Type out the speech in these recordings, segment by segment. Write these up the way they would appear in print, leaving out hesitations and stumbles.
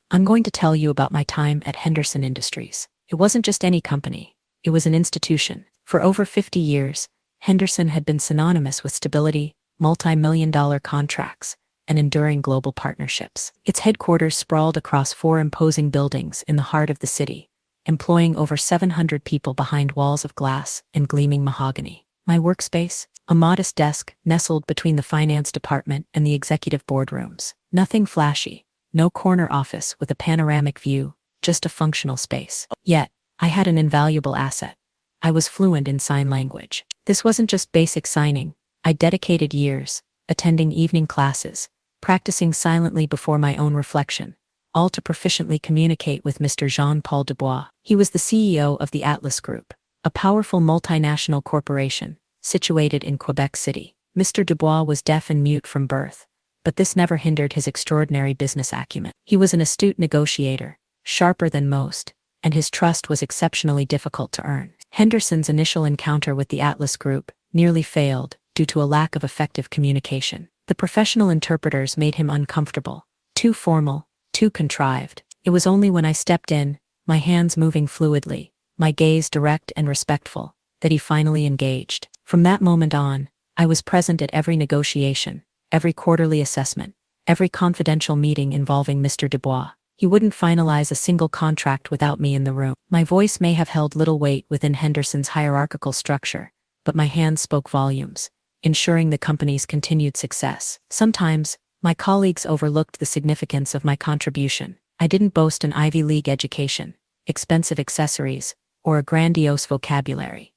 I'm going to tell you about my time at Henderson Industries. It wasn't just any company. It was an institution. For over 50 years, Henderson had been synonymous with stability, multi-million-dollar contracts, and enduring global partnerships. Its headquarters sprawled across 4 imposing buildings in the heart of the city, employing over 700 people behind walls of glass and gleaming mahogany. My workspace? A modest desk nestled between the finance department and the executive boardrooms. Nothing flashy. No corner office with a panoramic view, just a functional space. Yet, I had an invaluable asset. I was fluent in sign language. This wasn't just basic signing. I dedicated years, attending evening classes, practicing silently before my own reflection, all to proficiently communicate with Mr. Jean-Paul Dubois. He was the CEO of the Atlas Group, a powerful multinational corporation, situated in Quebec City. Mr. Dubois was deaf and mute from birth, but this never hindered his extraordinary business acumen. He was an astute negotiator, sharper than most, and his trust was exceptionally difficult to earn. Henderson's initial encounter with the Atlas Group nearly failed due to a lack of effective communication. The professional interpreters made him uncomfortable, too formal, too contrived. It was only when I stepped in, my hands moving fluidly, my gaze direct and respectful, that he finally engaged. From that moment on, I was present at every negotiation, every quarterly assessment, every confidential meeting involving Mr. Dubois. He wouldn't finalize a single contract without me in the room. My voice may have held little weight within Henderson's hierarchical structure, but my hands spoke volumes, ensuring the company's continued success. Sometimes, my colleagues overlooked the significance of my contribution. I didn't boast an Ivy League education, expensive accessories, or a grandiose vocabulary.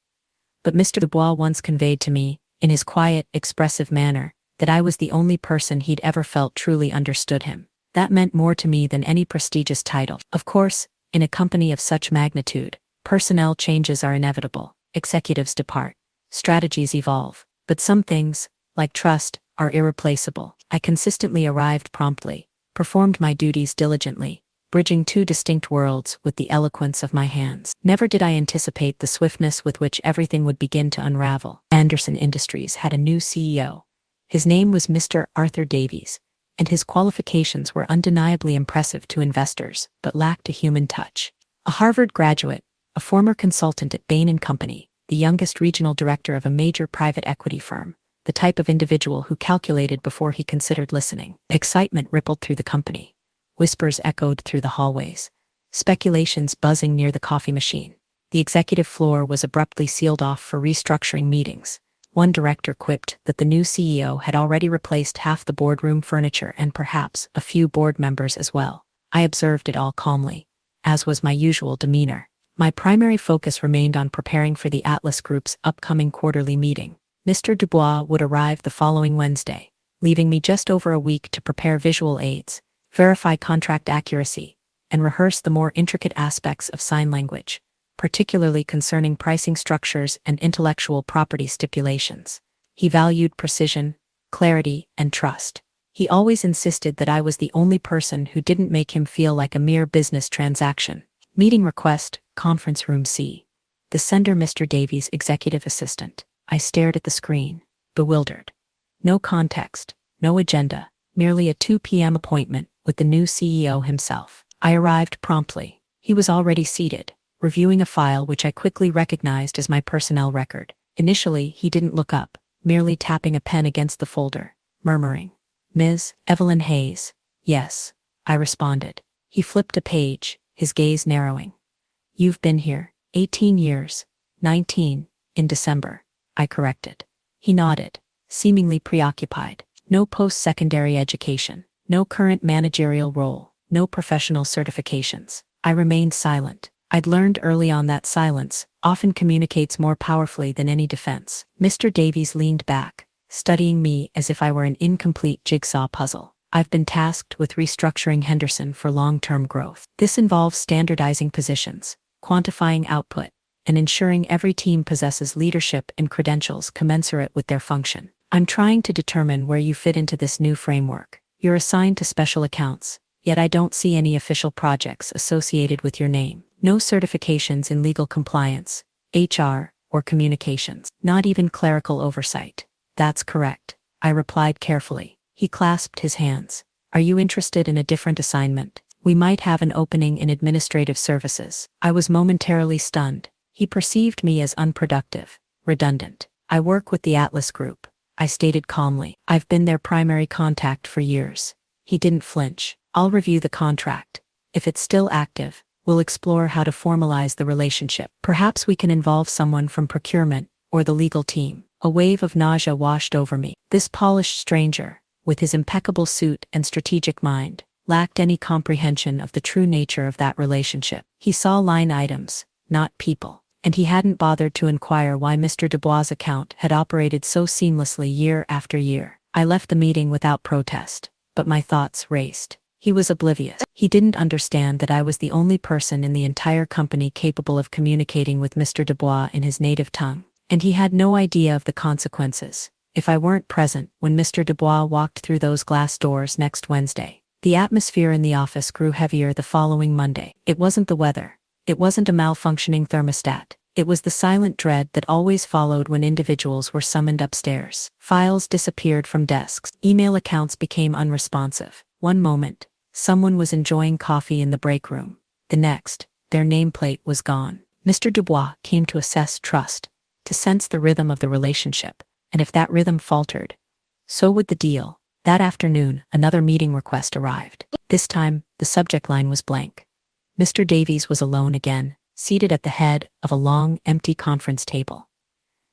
But Mr. Dubois once conveyed to me, in his quiet, expressive manner, that I was the only person he'd ever felt truly understood him. That meant more to me than any prestigious title. Of course, in a company of such magnitude, personnel changes are inevitable. Executives depart. Strategies evolve. But some things, like trust, are irreplaceable. I consistently arrived promptly, performed my duties diligently, bridging 2 distinct worlds with the eloquence of my hands. Never did I anticipate the swiftness with which everything would begin to unravel. Henderson Industries had a new CEO. His name was Mr. Arthur Davies, and his qualifications were undeniably impressive to investors, but lacked a human touch. A Harvard graduate, a former consultant at Bain & Company, the youngest regional director of a major private equity firm, the type of individual who calculated before he considered listening. Excitement rippled through the company. Whispers echoed through the hallways, speculations buzzing near the coffee machine. The executive floor was abruptly sealed off for restructuring meetings. One director quipped that the new CEO had already replaced half the boardroom furniture and perhaps a few board members as well. I observed it all calmly, as was my usual demeanor. My primary focus remained on preparing for the Atlas Group's upcoming quarterly meeting. Mr. Dubois would arrive the following Wednesday, leaving me just over a week to prepare visual aids, verify contract accuracy, and rehearse the more intricate aspects of sign language, particularly concerning pricing structures and intellectual property stipulations. He valued precision, clarity, and trust. He always insisted that I was the only person who didn't make him feel like a mere business transaction. Meeting request, conference room C. The sender, Mr. Davies, executive assistant. I stared at the screen, bewildered. No context, no agenda, merely a 2 p.m. appointment with the new CEO himself. I arrived promptly. He was already seated, reviewing a file which I quickly recognized as my personnel record. Initially, he didn't look up, merely tapping a pen against the folder, murmuring, "Ms. Evelyn Hayes." "Yes," I responded. He flipped a page, his gaze narrowing. "You've been here 18 years, 19, in December," I corrected. He nodded, seemingly preoccupied. No post-secondary education, no current managerial role, no professional certifications. I remained silent. I'd learned early on that silence often communicates more powerfully than any defense. Mr. Davies leaned back, studying me as if I were an incomplete jigsaw puzzle. "I've been tasked with restructuring Henderson for long-term growth. This involves standardizing positions, quantifying output, and ensuring every team possesses leadership and credentials commensurate with their function. I'm trying to determine where you fit into this new framework. You're assigned to special accounts, yet I don't see any official projects associated with your name. No certifications in legal compliance, HR, or communications. Not even clerical oversight." "That's correct," I replied carefully. He clasped his hands. "Are you interested in a different assignment?" We might have an opening in administrative services. I was momentarily stunned. He perceived me as unproductive, redundant. I work with the Atlas Group, I stated calmly. I've been their primary contact for years. He didn't flinch. I'll review the contract. If it's still active, we'll explore how to formalize the relationship. Perhaps we can involve someone from procurement or the legal team. A wave of nausea washed over me. This polished stranger, with his impeccable suit and strategic mind, lacked any comprehension of the true nature of that relationship. He saw line items, not people. And he hadn't bothered to inquire why Mr. Dubois' account had operated so seamlessly year after year. I left the meeting without protest, but my thoughts raced. He was oblivious. He didn't understand that I was the only person in the entire company capable of communicating with Mr. Dubois in his native tongue. And he had no idea of the consequences if I weren't present when Mr. Dubois walked through those glass doors next Wednesday. The atmosphere in the office grew heavier the following Monday. It wasn't the weather. It wasn't a malfunctioning thermostat. It was the silent dread that always followed when individuals were summoned upstairs. Files disappeared from desks. Email accounts became unresponsive. One moment, someone was enjoying coffee in the break room. The next, their nameplate was gone. Mr. Dubois came to assess trust, to sense the rhythm of the relationship, and if that rhythm faltered, so would the deal. That afternoon, another meeting request arrived. This time, the subject line was blank. Mr. Davies was alone again, seated at the head of a long, empty conference table.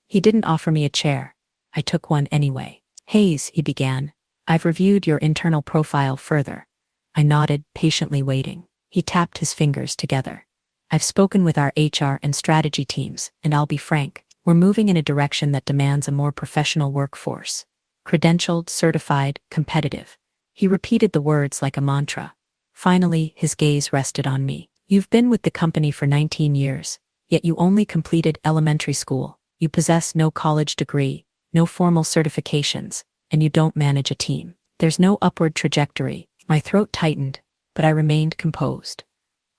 He didn't offer me a chair. I took one anyway. "Hayes," he began, "I've reviewed your internal profile further." I nodded, patiently waiting. He tapped his fingers together. "I've spoken with our HR and strategy teams, and I'll be frank, we're moving in a direction that demands a more professional workforce. Credentialed, certified, competitive." He repeated the words like a mantra. Finally, his gaze rested on me. "You've been with the company for 19 years, yet you only completed elementary school. You possess no college degree, no formal certifications, and you don't manage a team. There's no upward trajectory." My throat tightened, but I remained composed.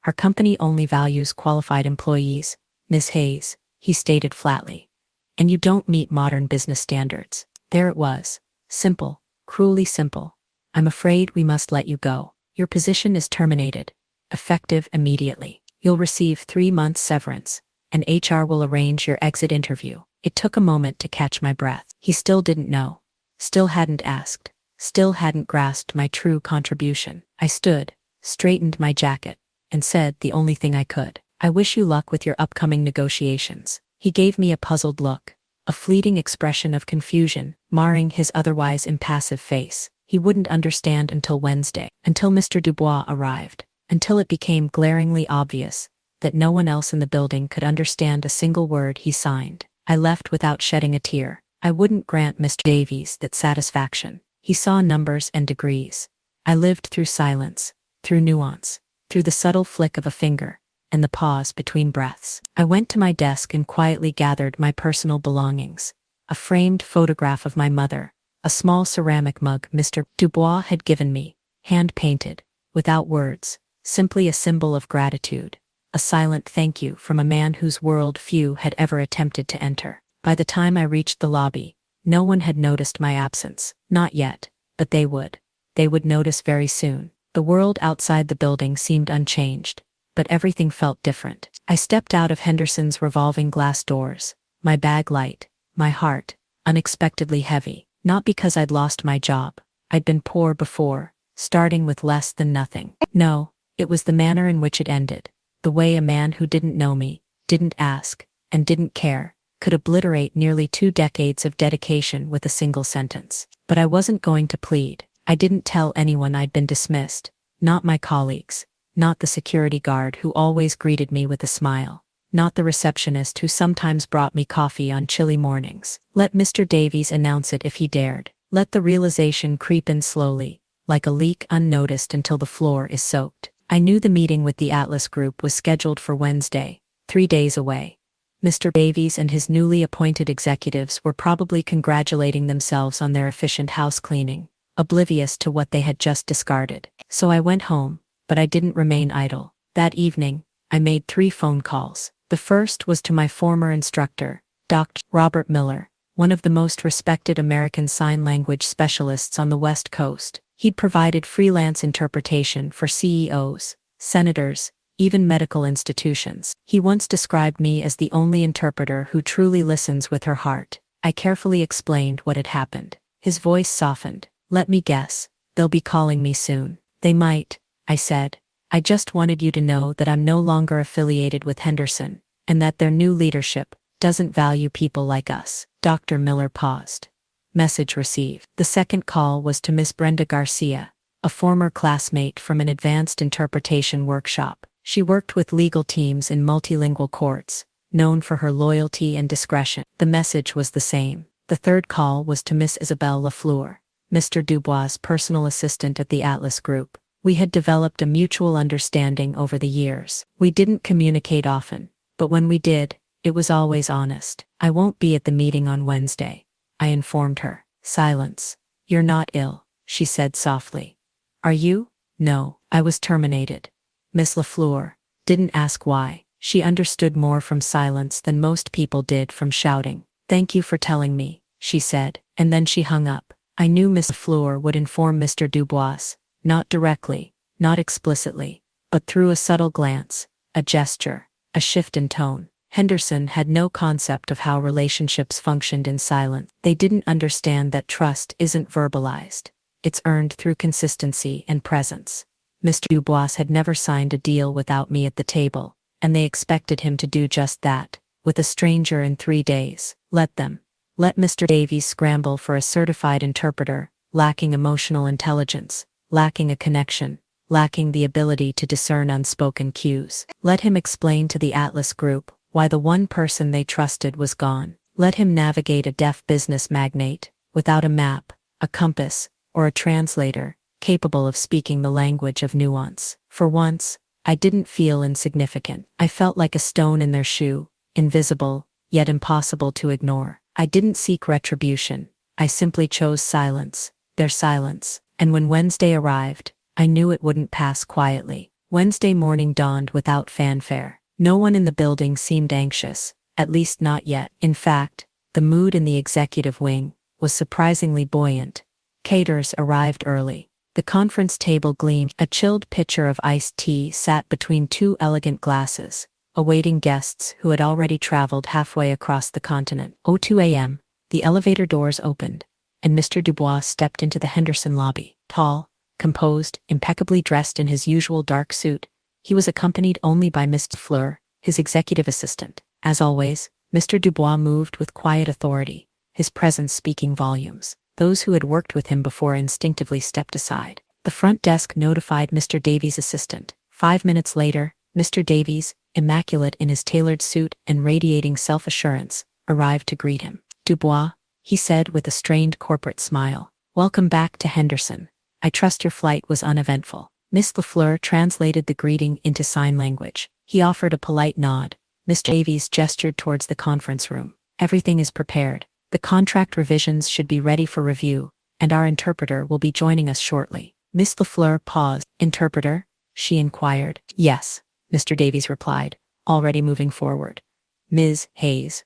"Our company only values qualified employees, Ms. Hayes," he stated flatly. "And you don't meet modern business standards." There it was. Simple, cruelly simple. "I'm afraid we must let you go. Your position is terminated, effective immediately. You'll receive 3 months severance, and HR will arrange your exit interview." It took a moment to catch my breath. He still didn't know, still hadn't asked, still hadn't grasped my true contribution. I stood, straightened my jacket, and said the only thing I could. "I wish you luck with your upcoming negotiations." He gave me a puzzled look, a fleeting expression of confusion marring his otherwise impassive face. He wouldn't understand until Wednesday, until Mr. Dubois arrived, until it became glaringly obvious that no one else in the building could understand a single word he signed. I left without shedding a tear. I wouldn't grant Mr. Davies that satisfaction. He saw numbers and degrees. I lived through silence, through nuance, through the subtle flick of a finger, and the pause between breaths. I went to my desk and quietly gathered my personal belongings. A framed photograph of my mother, a small ceramic mug Mr. Dubois had given me, hand-painted, without words, simply a symbol of gratitude, a silent thank you from a man whose world few had ever attempted to enter. By the time I reached the lobby, no one had noticed my absence. Not yet, but they would. They would notice very soon. The world outside the building seemed unchanged, but everything felt different. I stepped out of Henderson's revolving glass doors, my bag light, my heart unexpectedly heavy. Not because I'd lost my job. I'd been poor before, starting with less than nothing. No, it was the manner in which it ended. The way a man who didn't know me, didn't ask, and didn't care, could obliterate nearly 2 decades of dedication with a single sentence. But I wasn't going to plead. I didn't tell anyone I'd been dismissed. Not my colleagues. Not the security guard who always greeted me with a smile. Not the receptionist who sometimes brought me coffee on chilly mornings. Let Mr. Davies announce it if he dared. Let the realization creep in slowly, like a leak unnoticed until the floor is soaked. I knew the meeting with the Atlas Group was scheduled for Wednesday, 3 days away. Mr. Davies and his newly appointed executives were probably congratulating themselves on their efficient house cleaning, oblivious to what they had just discarded. So I went home, but I didn't remain idle. That evening, I made 3 phone calls. The first was to my former instructor, Dr. Robert Miller, one of the most respected American Sign Language specialists on the West Coast. He'd provided freelance interpretation for CEOs, senators, even medical institutions. He once described me as the only interpreter who truly listens with her heart. I carefully explained what had happened. His voice softened. Let me guess, they'll be calling me soon. They might, I said. I just wanted you to know that I'm no longer affiliated with Henderson, and that their new leadership doesn't value people like us. Dr. Miller paused. Message received. The second call was to Miss Brenda Garcia, a former classmate from an advanced interpretation workshop. She worked with legal teams in multilingual courts, known for her loyalty and discretion. The message was the same. The third call was to Miss Isabelle Lafleur, Mr. Dubois' personal assistant at the Atlas Group. We had developed a mutual understanding over the years. We didn't communicate often, but when we did, it was always honest. I won't be at the meeting on Wednesday, I informed her. Silence. You're not ill, she said softly. Are you? No, I was terminated. Miss Lafleur didn't ask why. She understood more from silence than most people did from shouting. Thank you for telling me, she said, and then she hung up. I knew Miss Lafleur would inform Mr. Dubois, not directly, not explicitly, but through a subtle glance, a gesture, a shift in tone. Henderson had no concept of how relationships functioned in silence. They didn't understand that trust isn't verbalized. It's earned through consistency and presence. Mr. Dubois had never signed a deal without me at the table, and they expected him to do just that, with a stranger in 3 days. Let them. Let Mr. Davies scramble for a certified interpreter, lacking emotional intelligence, lacking a connection, lacking the ability to discern unspoken cues. Let him explain to the Atlas Group why the one person they trusted was gone. Let him navigate a deaf business magnate, without a map, a compass, or a translator, capable of speaking the language of nuance. For once, I didn't feel insignificant. I felt like a stone in their shoe, invisible, yet impossible to ignore. I didn't seek retribution. I simply chose silence, their silence. And when Wednesday arrived, I knew it wouldn't pass quietly. Wednesday morning dawned without fanfare. No one in the building seemed anxious, at least not yet. In fact, the mood in the executive wing was surprisingly buoyant. Caterers arrived early. The conference table gleamed. A chilled pitcher of iced tea sat between 2 elegant glasses, awaiting guests who had already traveled halfway across the continent. 02 a.m., the elevator doors opened, and Mr. Dubois stepped into the Henderson lobby. Tall, composed, impeccably dressed in his usual dark suit, he was accompanied only by Miss Lafleur, his executive assistant. As always, Mr. Dubois moved with quiet authority, his presence speaking volumes. Those who had worked with him before instinctively stepped aside. The front desk notified Mr. Davies' assistant. 5 minutes later, Mr. Davies, immaculate in his tailored suit and radiating self-assurance, arrived to greet him. Dubois, he said with a strained corporate smile, welcome back to Henderson. I trust your flight was uneventful. Miss Lafleur translated the greeting into sign language. He offered a polite nod. Mr. Davies gestured towards the conference room. Everything is prepared. The contract revisions should be ready for review, and our interpreter will be joining us shortly. Miss Lafleur paused. Interpreter? She inquired. Yes, Mr. Davies replied, already moving forward. Ms. Hayes.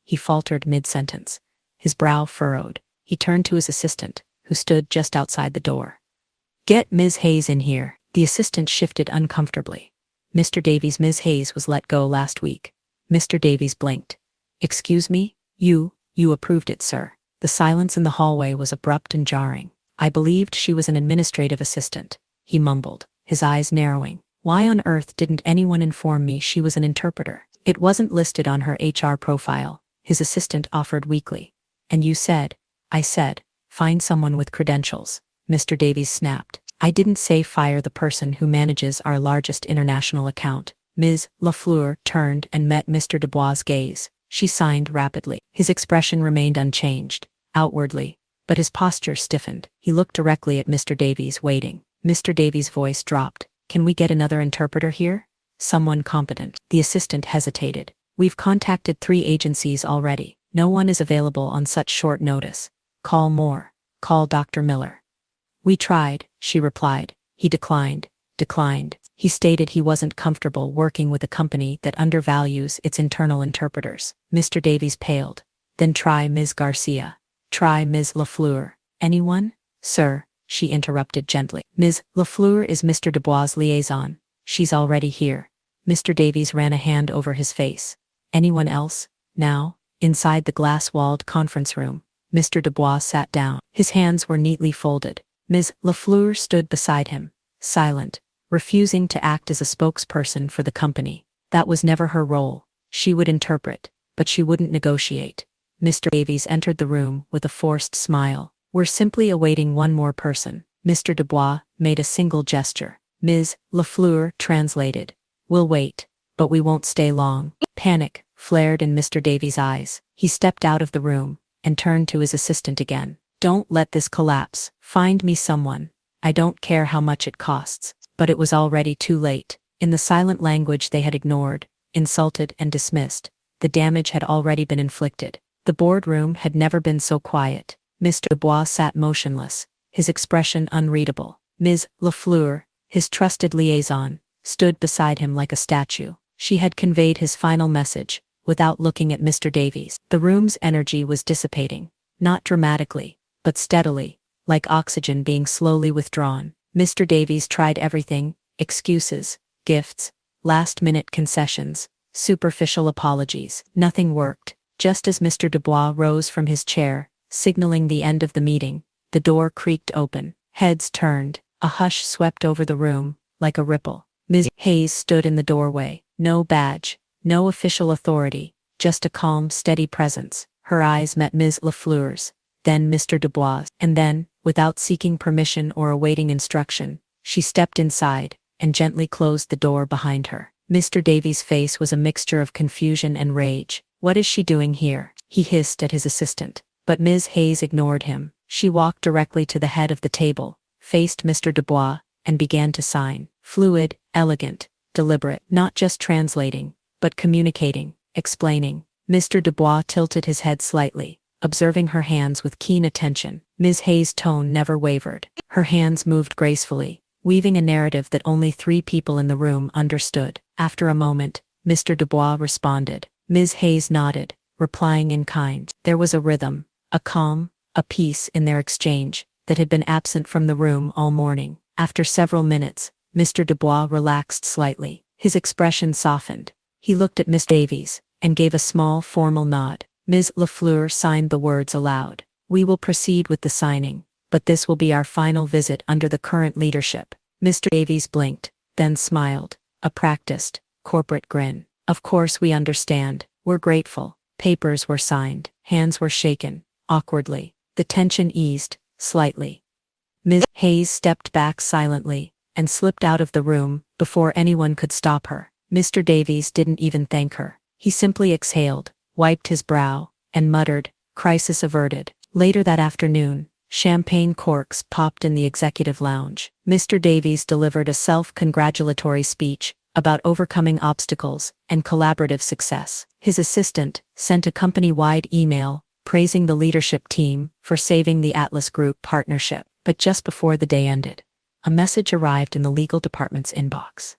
He faltered mid-sentence. His brow furrowed. He turned to his assistant, who stood just outside the door. Get Ms. Hayes in here. The assistant shifted uncomfortably. Mr. Davies' Ms. Hayes was let go last week. Mr. Davies blinked. Excuse me? You approved it, sir. The silence in the hallway was abrupt and jarring. I believed she was an administrative assistant, he mumbled, his eyes narrowing. Why on earth didn't anyone inform me she was an interpreter? It wasn't listed on her HR profile, his assistant offered weakly. And you said, I said, find someone with credentials. Mr. Davies snapped. I didn't say fire the person who manages our largest international account. Ms. Lafleur turned and met Mr. Dubois' gaze. She signed rapidly. His expression remained unchanged, outwardly, but his posture stiffened. He looked directly at Mr. Davies, waiting. Mr. Davies' voice dropped. Can we get another interpreter here? Someone competent. The assistant hesitated. We've contacted 3 agencies already. No one is available on such short notice. Call more. Call Dr. Miller. We tried, she replied. He declined. He stated he wasn't comfortable working with a company that undervalues its internal interpreters. Mr. Davies paled. Then try Ms. Garcia. Try Ms. Lafleur. Anyone? Sir, she interrupted gently. Ms. Lafleur is Mr. Dubois' liaison. She's already here. Mr. Davies ran a hand over his face. Anyone else? Now, inside the glass-walled conference room, Mr. Dubois sat down. His hands were neatly folded. Ms. Lafleur stood beside him, silent, refusing to act as a spokesperson for the company. That was never her role. She would interpret, but she wouldn't negotiate. Mr. Davies entered the room with a forced smile. We're simply awaiting one more person. Mr. Dubois made a single gesture. Ms. Lafleur translated. We'll wait, but we won't stay long. Panic flared in Mr. Davies' eyes. He stepped out of the room and turned to his assistant again. Don't let this collapse. Find me someone. I don't care how much it costs. But it was already too late. In the silent language they had ignored, insulted and dismissed, the damage had already been inflicted. The boardroom had never been so quiet. Mr. Dubois sat motionless, his expression unreadable. Ms. Lafleur, his trusted liaison, stood beside him like a statue. She had conveyed his final message, without looking at Mr. Davies. The room's energy was dissipating, not dramatically, but steadily, like oxygen being slowly withdrawn. Mr. Davies tried everything: excuses, gifts, last-minute concessions, superficial apologies. Nothing worked. Just as Mr. Dubois rose from his chair, signaling the end of the meeting, the door creaked open. Heads turned. A hush swept over the room, like a ripple. Ms. Hayes stood in the doorway. No badge, no official authority, just a calm, steady presence. Her eyes met Ms. Lafleur's, then Mr. Dubois', and then, without seeking permission or awaiting instruction, she stepped inside and gently closed the door behind her. Mr. Davies' face was a mixture of confusion and rage. What is she doing here? He hissed at his assistant. But Ms. Hayes ignored him. She walked directly to the head of the table, faced Mr. Dubois, and began to sign. Fluid, elegant, deliberate, not just translating, but communicating, explaining. Mr. Dubois tilted his head slightly, observing her hands with keen attention. Ms. Hayes' tone never wavered. Her hands moved gracefully, weaving a narrative that only 3 people in the room understood. After a moment, Mr. Dubois responded. Ms. Hayes nodded, replying in kind. There was a rhythm, a calm, a peace in their exchange that had been absent from the room all morning. After several minutes, Mr. Dubois relaxed slightly. His expression softened. He looked at Miss Davies and gave a small, formal nod. Ms. Lafleur signed the words aloud. We will proceed with the signing, but this will be our final visit under the current leadership. Mr. Davies blinked, then smiled, a practiced, corporate grin. Of course we understand. We're grateful. Papers were signed. Hands were shaken, awkwardly. The tension eased, slightly. Ms. Hayes stepped back silently and slipped out of the room before anyone could stop her. Mr. Davies didn't even thank her. He simply exhaled, wiped his brow, and muttered, crisis averted. Later that afternoon, champagne corks popped in the executive lounge. Mr. Davies delivered a self-congratulatory speech about overcoming obstacles and collaborative success. His assistant sent a company-wide email praising the leadership team for saving the Atlas Group partnership. But just before the day ended, a message arrived in the legal department's inbox.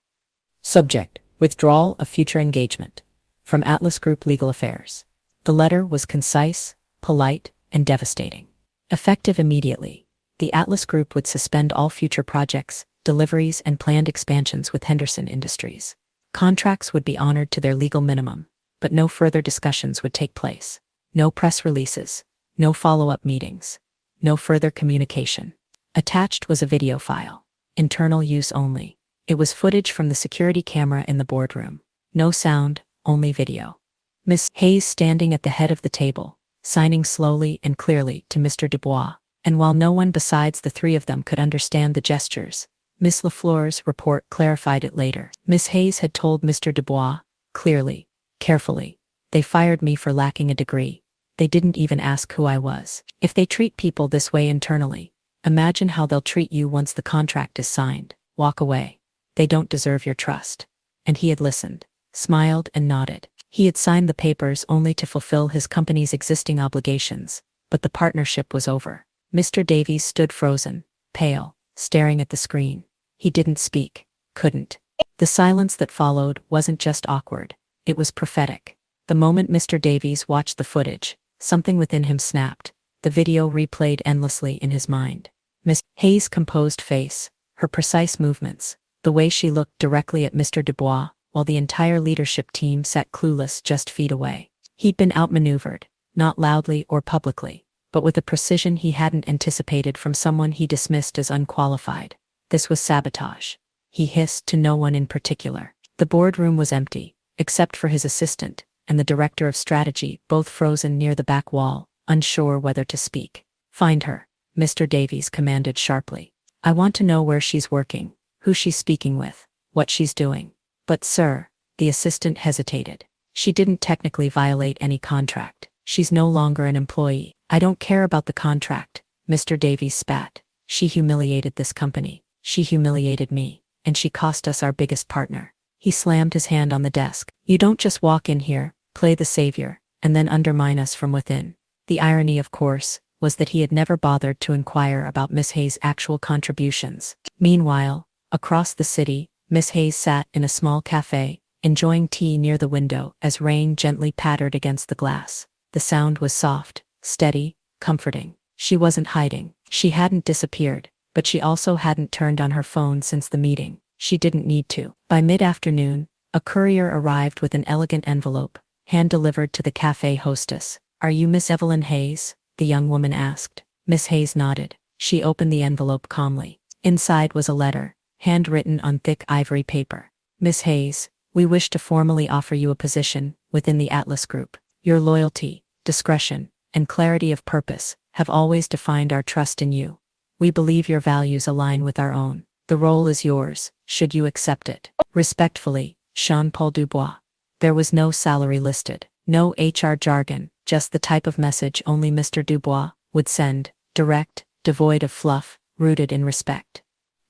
Subject: withdrawal of future engagement. From Atlas Group Legal Affairs. The letter was concise, polite, and devastating. Effective immediately, the Atlas Group would suspend all future projects, deliveries, and planned expansions with Henderson Industries. Contracts would be honored to their legal minimum, but no further discussions would take place. No press releases, no follow-up meetings, no further communication. Attached was a video file. Internal use only. It was footage from the security camera in the boardroom. No sound, only video. Miss Hayes standing at the head of the table, signing slowly and clearly to Mr. Dubois. And while no one besides the 3 of them could understand the gestures, Miss Lafleur's report clarified it later. Miss Hayes had told Mr. Dubois, clearly, carefully, they fired me for lacking a degree. They didn't even ask who I was. If they treat people this way internally, imagine how they'll treat you once the contract is signed. Walk away. They don't deserve your trust. And he had listened, smiled and nodded. He had signed the papers only to fulfill his company's existing obligations, but the partnership was over. Mr. Davies stood frozen, pale, staring at the screen. He didn't speak, couldn't. The silence that followed wasn't just awkward, it was prophetic. The moment Mr. Davies watched the footage, something within him snapped. The video replayed endlessly in his mind. Miss Hayes' composed face, her precise movements, the way she looked directly at Mr. Dubois, while the entire leadership team sat clueless just feet away. He'd been outmaneuvered, not loudly or publicly, but with a precision he hadn't anticipated from someone he dismissed as unqualified. This was sabotage. He hissed to no one in particular. The boardroom was empty, except for his assistant and the director of strategy, both frozen near the back wall, unsure whether to speak. "Find her," Mr. Davies commanded sharply. "I want to know where she's working, who she's speaking with, what she's doing." "But sir," the assistant hesitated. "She didn't technically violate any contract. She's no longer an employee." "I don't care about the contract," Mr. Davies spat. "She humiliated this company. She humiliated me. And she cost us our biggest partner." He slammed his hand on the desk. "You don't just walk in here, play the savior, and then undermine us from within." The irony, of course, was that he had never bothered to inquire about Miss Hayes' actual contributions. Meanwhile, across the city, Miss Hayes sat in a small cafe, enjoying tea near the window as rain gently pattered against the glass. The sound was soft, steady, comforting. She wasn't hiding. She hadn't disappeared, but she also hadn't turned on her phone since the meeting. She didn't need to. By mid-afternoon, a courier arrived with an elegant envelope, hand-delivered to the cafe hostess. "Are you Miss Evelyn Hayes?" the young woman asked. Miss Hayes nodded. She opened the envelope calmly. Inside was a letter, handwritten on thick ivory paper. "Miss Hayes, we wish to formally offer you a position within the Atlas Group. Your loyalty, discretion, and clarity of purpose have always defined our trust in you. We believe your values align with our own. The role is yours, should you accept it. Respectfully, Jean-Paul Dubois." There was no salary listed, no HR jargon, just the type of message only Mr. Dubois would send, direct, devoid of fluff, rooted in respect.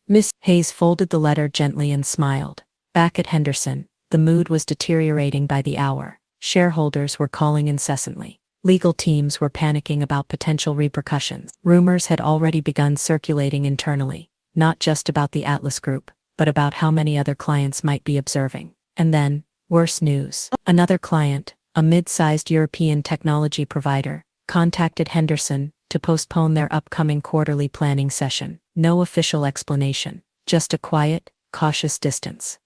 Miss Hayes folded the letter gently and smiled. Back at Henderson, the mood was deteriorating by the hour. Shareholders were calling incessantly. Legal teams were panicking about potential repercussions. Rumors had already begun circulating internally, not just about the Atlas Group, but about how many other clients might be observing. And then, worse news. Another client, a mid-sized European technology provider, contacted Henderson to postpone their upcoming quarterly planning session. No official explanation, just a quiet, cautious distance.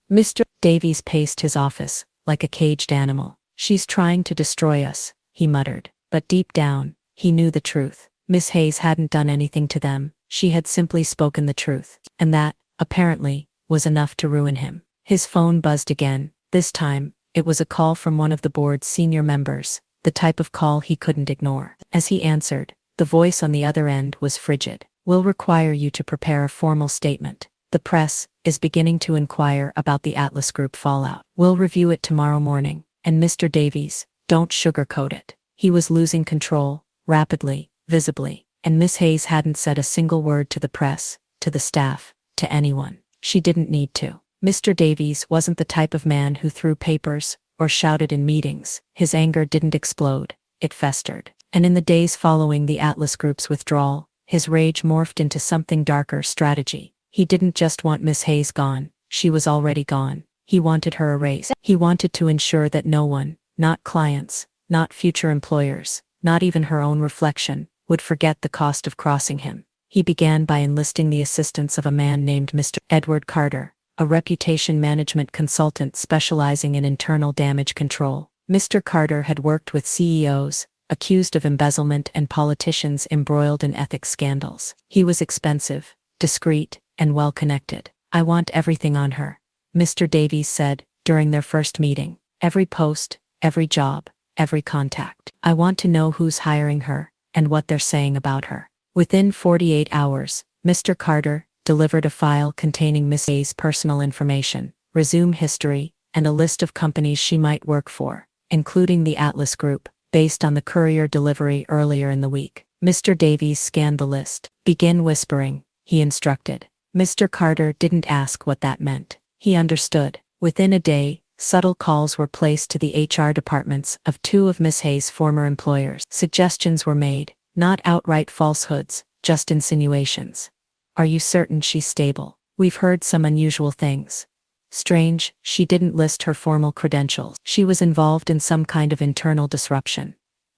Mr. Davies paced his office, like a caged animal. "She's trying to destroy us," he muttered. But deep down, he knew the truth. Miss Hayes hadn't done anything to them. She had simply spoken the truth. And that, apparently, was enough to ruin him. His phone buzzed again. This time, it was a call from one of the board's senior members, the type of call he couldn't ignore. As he answered, the voice on the other end was frigid. "We'll require you to prepare a formal statement. The press is beginning to inquire about the Atlas Group fallout. We'll review it tomorrow morning. And Mr. Davies, don't sugarcoat it." He was losing control, rapidly, visibly, and Miss Hayes hadn't said a single word to the press, to the staff, to anyone. She didn't need to. Mr. Davies wasn't the type of man who threw papers or shouted in meetings. His anger didn't explode, it festered. And in the days following the Atlas Group's withdrawal, his rage morphed into something darker: strategy. He didn't just want Miss Hayes gone, she was already gone. He wanted her erased. He wanted to ensure that no one, not clients, not future employers, not even her own reflection, would forget the cost of crossing him. He began by enlisting the assistance of a man named Mr. Edward Carter, a reputation management consultant specializing in internal damage control. Mr. Carter had worked with CEOs accused of embezzlement and politicians embroiled in ethics scandals. He was expensive, discreet, and well-connected. "I want everything on her," Mr. Davies said during their first meeting. "Every post, every job, every contact. I want to know who's hiring her and what they're saying about her." Within 48 hours, Mr. Carter delivered a file containing Miss Hayes' personal information, resume history, and a list of companies she might work for, including the Atlas Group, based on the courier delivery earlier in the week. Mr. Davies scanned the list. "Begin whispering," he instructed. Mr. Carter didn't ask what that meant. He understood. Within a day, subtle calls were placed to the HR departments of two of Miss Hayes' former employers. Suggestions were made, not outright falsehoods, just insinuations. "Are you certain she's stable? We've heard some unusual things." Strange, she didn't list her formal credentials. She was involved in some kind of internal disruption.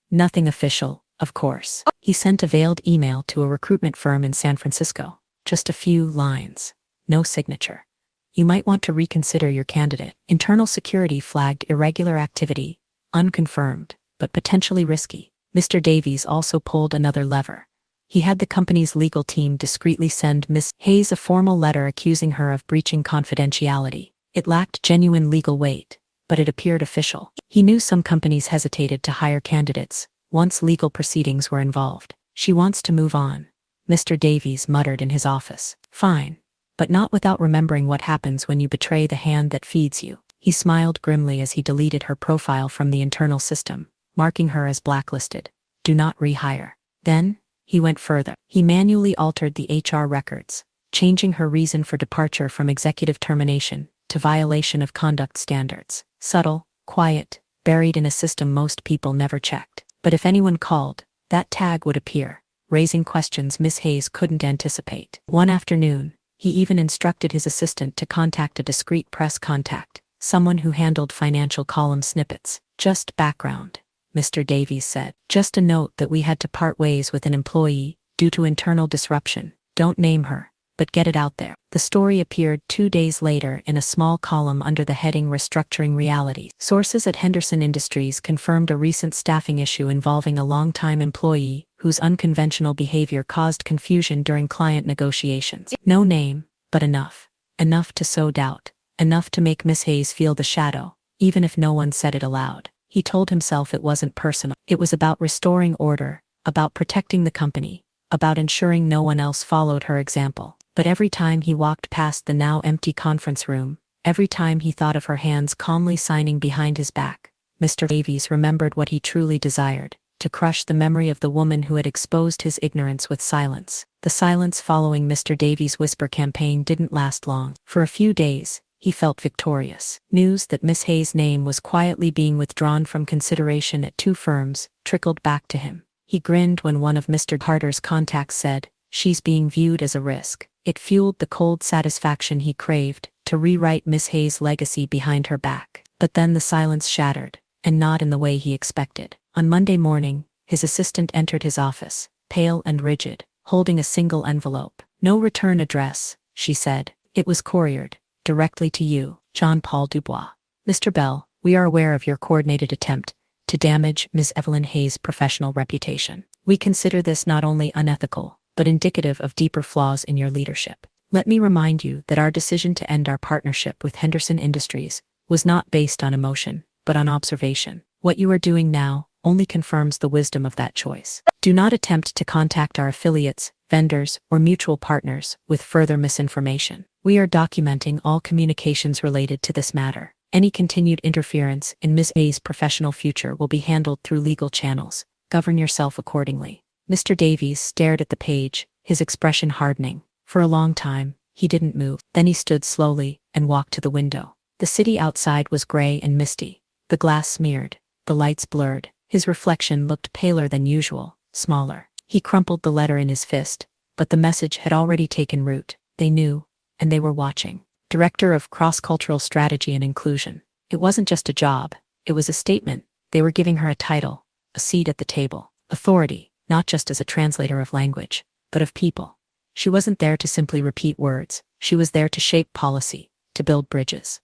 Nothing official, of course. He sent a veiled email to a recruitment firm in San Francisco. Just a few lines. No signature. You might want to reconsider your candidate. Internal security flagged irregular activity, unconfirmed, but potentially risky. Mr. Davies also pulled another lever. He had the company's legal team discreetly send Miss Hayes a formal letter accusing her of breaching confidentiality. It lacked genuine legal weight, but it appeared official. He knew some companies hesitated to hire candidates once legal proceedings were involved. She wants to move on, Mr. Davies muttered in his office. Fine. But not without remembering what happens when you betray the hand that feeds you. He smiled grimly as he deleted her profile from the internal system, marking her as blacklisted. Do not rehire. Then, he went further. He manually altered the HR records, changing her reason for departure from executive termination to violation of conduct standards. Subtle, quiet, buried in a system most people never checked. But if anyone called, that tag would appear, raising questions Miss Hayes couldn't anticipate. One afternoon, he even instructed his assistant to contact a discreet press contact, someone who handled financial column snippets. Just background, Mr. Davies said. Just a note that we had to part ways with an employee due to internal disruption. Don't name her, but get it out there. The story appeared 2 days later in a small column under the heading Restructuring Reality. Sources at Henderson Industries confirmed a recent staffing issue involving a longtime employee whose unconventional behavior caused confusion during client negotiations. No name, but enough. Enough to sow doubt. Enough to make Miss Hayes feel the shadow, even if no one said it aloud. He told himself it wasn't personal. It was about restoring order, about protecting the company, about ensuring no one else followed her example. But every time he walked past the now empty conference room, every time he thought of her hands calmly signing behind his back, Mr. Davies remembered what he truly desired: to crush the memory of the woman who had exposed his ignorance with silence. The silence following Mr. Davies' whisper campaign didn't last long. For a few days, he felt victorious. News that Miss Hayes' name was quietly being withdrawn from consideration at 2 firms trickled back to him. He grinned when one of Mr. Carter's contacts said, "She's being viewed as a risk." It fueled the cold satisfaction he craved to rewrite Miss Hayes' legacy behind her back. But then the silence shattered, and not in the way he expected. On Monday morning, his assistant entered his office, pale and rigid, holding a single envelope. "No return address," she said. "It was couriered directly to you, John Paul Dubois. Mr. Bell, we are aware of your coordinated attempt to damage Ms. Evelyn Hayes' professional reputation. We consider this not only unethical, but indicative of deeper flaws in your leadership. Let me remind you that our decision to end our partnership with Henderson Industries was not based on emotion, but on observation. What you are doing now only confirms the wisdom of that choice. Do not attempt to contact our affiliates, vendors, or mutual partners with further misinformation. We are documenting all communications related to this matter. Any continued interference in Ms. A's professional future will be handled through legal channels. Govern yourself accordingly." Mr. Davies stared at the page, his expression hardening. For a long time, he didn't move. Then he stood slowly and walked to the window. The city outside was gray and misty, the glass smeared, the lights blurred. His reflection looked paler than usual, smaller. He crumpled the letter in his fist, but the message had already taken root. They knew, and they were watching. Director of Cross-Cultural Strategy and Inclusion. It wasn't just a job, it was a statement. They were giving her a title, a seat at the table, authority, not just as a translator of language, but of people. She wasn't there to simply repeat words, she was there to shape policy, to build bridges.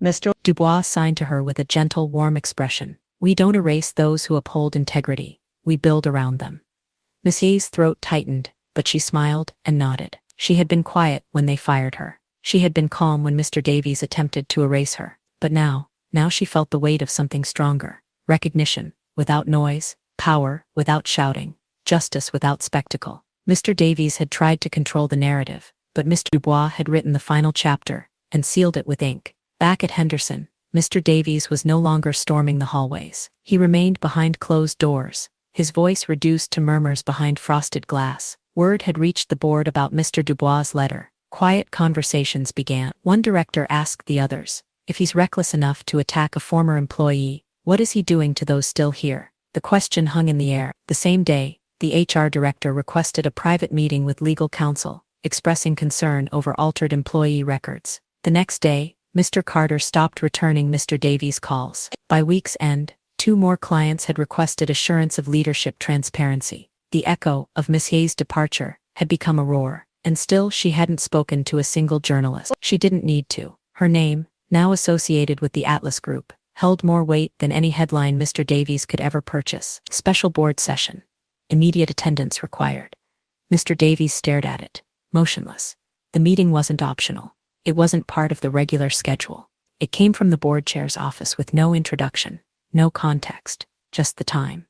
Mr. Dubois signed to her with a gentle, warm expression. "We don't erase those who uphold integrity, we build around them." Miss Hayes' throat tightened, but she smiled and nodded. She had been quiet when they fired her. She had been calm when Mr. Davies attempted to erase her. But now she felt the weight of something stronger. Recognition, without noise, power, without shouting, justice without spectacle. Mr. Davies had tried to control the narrative, but Mr. Dubois had written the final chapter and sealed it with ink. Back at Henderson, Mr. Davies was no longer storming the hallways. He remained behind closed doors, his voice reduced to murmurs behind frosted glass. Word had reached the board about Mr. Dubois' letter. Quiet conversations began. One director asked the others, "If he's reckless enough to attack a former employee, what is he doing to those still here?" The question hung in the air. The same day, the HR director requested a private meeting with legal counsel, expressing concern over altered employee records. The next day, Mr. Carter stopped returning Mr. Davies' calls. By week's end, 2 more clients had requested assurance of leadership transparency. The echo of Miss Hayes' departure had become a roar, and still she hadn't spoken to a single journalist. She didn't need to. Her name, now associated with the Atlas Group, held more weight than any headline Mr. Davies could ever purchase. Special board session. Immediate attendance required. Mr. Davies stared at it, motionless. The meeting wasn't optional. It wasn't part of the regular schedule. It came from the board chair's office with no introduction, no context, just the time.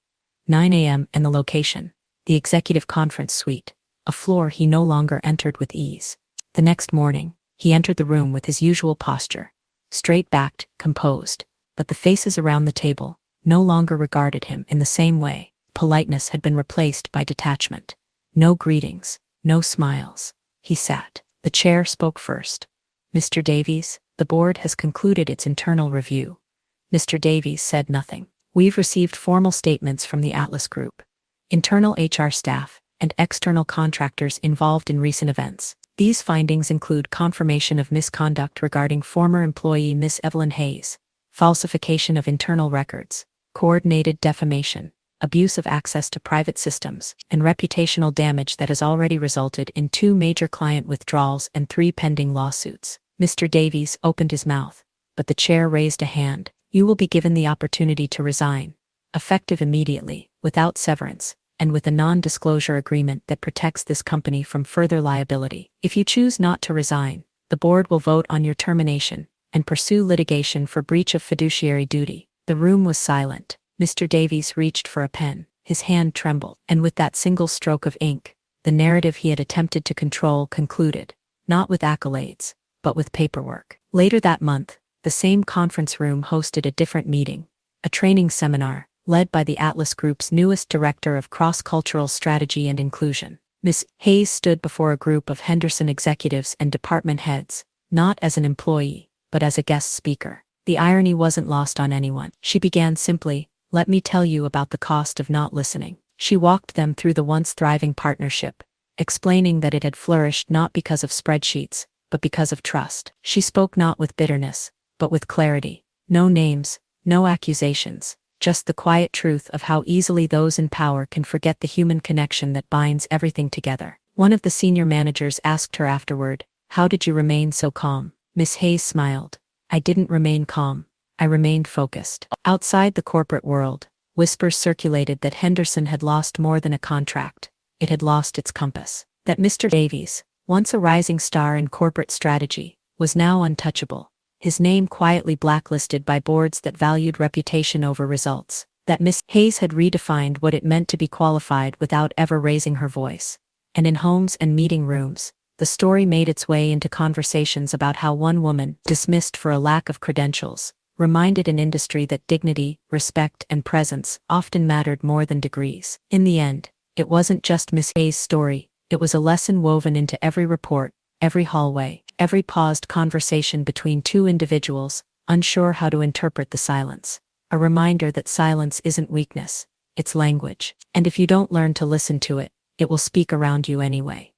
9 a.m. and the location, the executive conference suite, a floor he no longer entered with ease. The next morning, he entered the room with his usual posture, straight-backed, composed, but the faces around the table no longer regarded him in the same way. Politeness had been replaced by detachment. No greetings, no smiles. He sat. The chair spoke first. Mr. Davies, the board has concluded its internal review. Mr. Davies said nothing. We've received formal statements from the Atlas Group, internal HR staff, and external contractors involved in recent events. These findings include confirmation of misconduct regarding former employee Miss Evelyn Hayes, falsification of internal records, coordinated defamation, abuse of access to private systems, and reputational damage that has already resulted in 2 major client withdrawals and 3 pending lawsuits. Mr. Davies opened his mouth, but the chair raised a hand. You will be given the opportunity to resign, effective immediately, without severance, and with a non-disclosure agreement that protects this company from further liability. If you choose not to resign, the board will vote on your termination and pursue litigation for breach of fiduciary duty. The room was silent. Mr. Davies reached for a pen. His hand trembled, and with that single stroke of ink, the narrative he had attempted to control concluded, not with accolades, but with paperwork. Later that month, the same conference room hosted a different meeting, a training seminar, led by the Atlas Group's newest director of cross-cultural strategy and inclusion. Miss Hayes stood before a group of Henderson executives and department heads, not as an employee, but as a guest speaker. The irony wasn't lost on anyone. She began simply, "Let me tell you about the cost of not listening." She walked them through the once thriving partnership, explaining that it had flourished not because of spreadsheets, but because of trust. She spoke not with bitterness, but with clarity. No names, no accusations, just the quiet truth of how easily those in power can forget the human connection that binds everything together. One of the senior managers asked her afterward, "How did you remain so calm?" Miss Hayes smiled. "I didn't remain calm. I remained focused." Outside the corporate world, whispers circulated that Henderson had lost more than a contract. It had lost its compass. That Mr. Davies, once a rising star in corporate strategy, was now untouchable. His name quietly blacklisted by boards that valued reputation over results. That Miss Hayes had redefined what it meant to be qualified without ever raising her voice. And in homes and meeting rooms, the story made its way into conversations about how one woman, dismissed for a lack of credentials, reminded an industry that dignity, respect, and presence often mattered more than degrees. In the end, it wasn't just Miss Hayes' story, it was a lesson woven into every report, every hallway, every paused conversation between 2 individuals, unsure how to interpret the silence. A reminder that silence isn't weakness, it's language. And if you don't learn to listen to it, it will speak around you anyway.